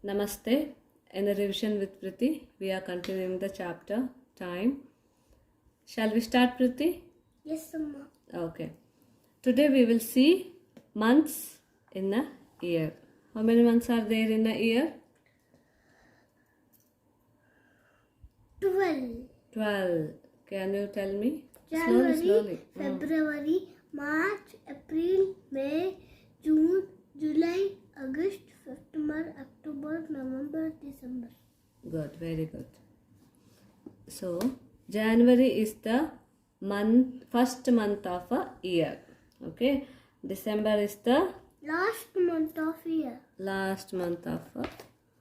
Namaste. In the revision with Priti, we are continuing the chapter Time. Shall we start, Priti? Yes, Amma. Okay. Today we will see months in a year. How many months are there in a year? 12. 12. Can you tell me? January, Slowly. February, March, April, May, June, July, August, September, October, November, December. Good, very good. So, January is the first month of a year. Okay. December is the Last month of year. last month of a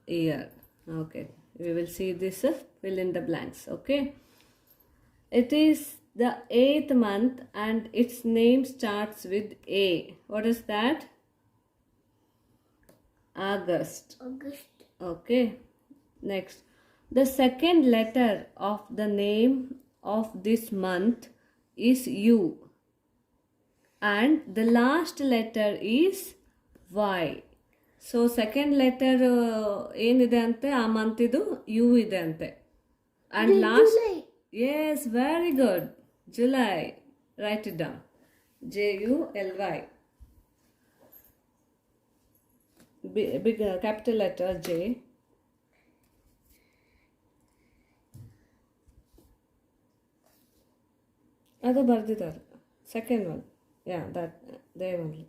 year. Okay. We will see this fill in the blanks. Okay. It is the 8th month and its name starts with A. What is that? August. August. Okay. Next. The second letter of the name of this month is U. And the last letter is Y. So second letter ಏನಿದೆ ಅಂತೆ ಆ month ಇದು you ಇದೆ ಅಂತೆ. And last July. yes, very good. July. Write it down. July. Big capital letter J. ಅದು ಬರ್ದಿದ್ದಾರೆ. Second one. Yeah, that there only.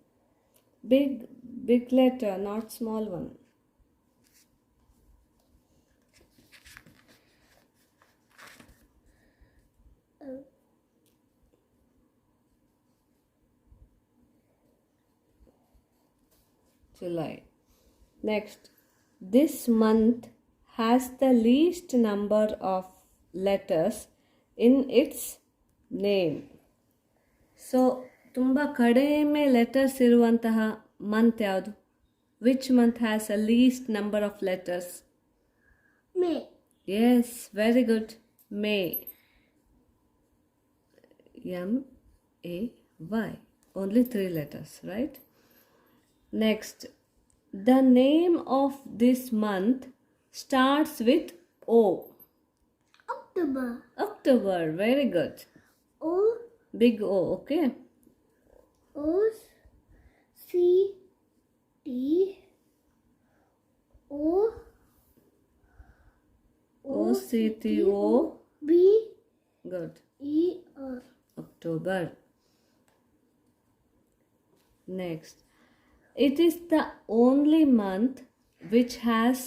Big letter, not small one. July. Next, this month has the least number of letters in its name. So, ತುಂಬ ಕಡಿಮೆ letters ಇರುವಂತಹ month ಯಾವುದು? Which month has a least number of letters? May. Yes, very good. May. MAY. Only 3 letters, right? Next, the name of this month starts with O. October. October, very good. O. Big O, okay? O. C. T. O. OCTO. B. Good. E. R. October. Next, it is the only month which has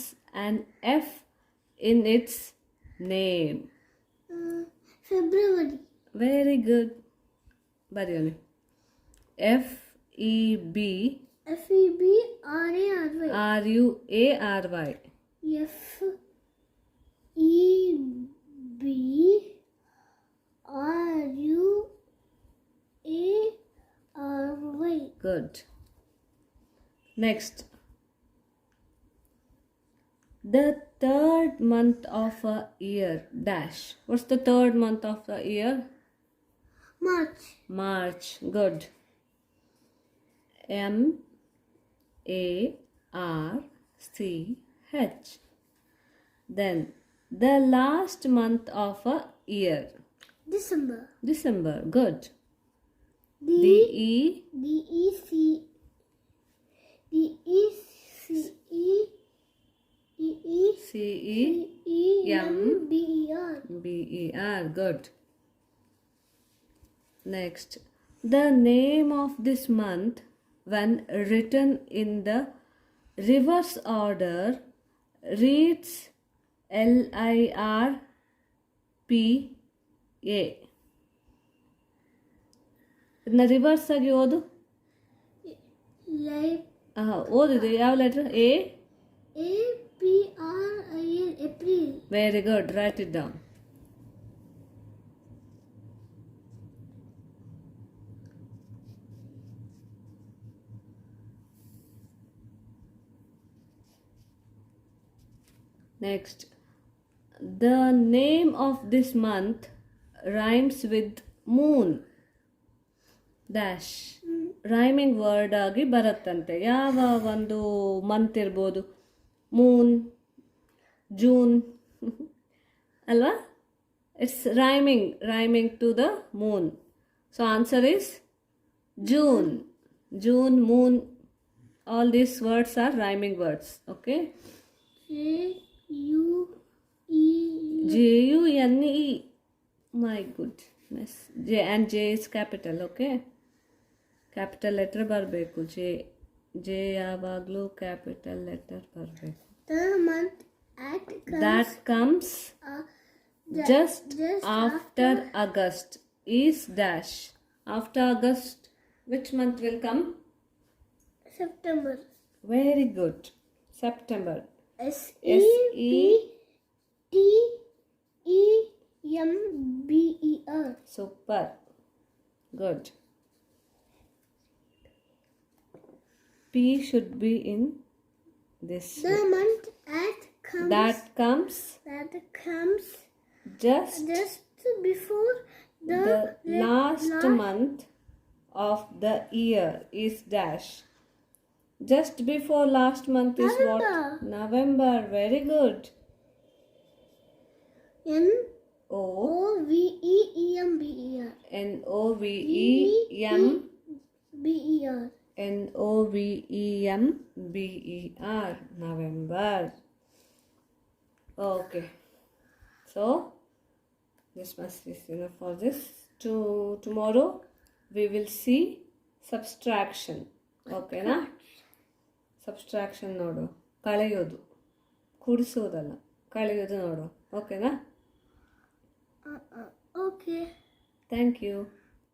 an F in its name. February. Very good. Barioli. FEB FEB RARY. RUARY. FEB RUARY. Good. Next, the third month of a year dash. What's the third month of the year? March. March. Good. MARCH. Then the last month of a year. December. December. Good. D E C CEMBER. Good. Next, the name of this month when written in the reverse order reads LIRPA. ಇದನ್ನ reverse ಆಗಿ ಓದು. ಓದಿದೆ ಯಾವ letter? APRIL. April. Very good. Right it down. Next, the name of this month rhymes with moon. Dash. Rhyming word ಆಗಿ ಬರುತ್ತಂತೆ. ಯಾವ ಒಂದು month ಇರ್ಬೋದು? moon, June. Alva? It's rhyming to the moon. So answer is June. June, moon. All these words are rhyming words. Okay. June. My goodness. J and J is capital. Okay. Capital letter ಬರಬೇಕು. J ಯಾವಾಗಲೂ capital letter ಬರಬೇಕು. The month That comes just after August is dash. After August, which month will come? September. Very good. September. September. Super. Good. P should be in this. The month That comes just before the last month of the year is dash. Just before last month is what? November. Very good. Noveember. November. November. Okay. So this must be enough for this. Tomorrow we will see subtraction. Okay na? Subtraction ನೋಡು, ಕಳೆಯೋದು, ಕೂಡಿಸೋದಲ್ಲ, ಕಳೆಯೋದು ನೋಡು. ಓಕೆನಾ? Okay. Thank you.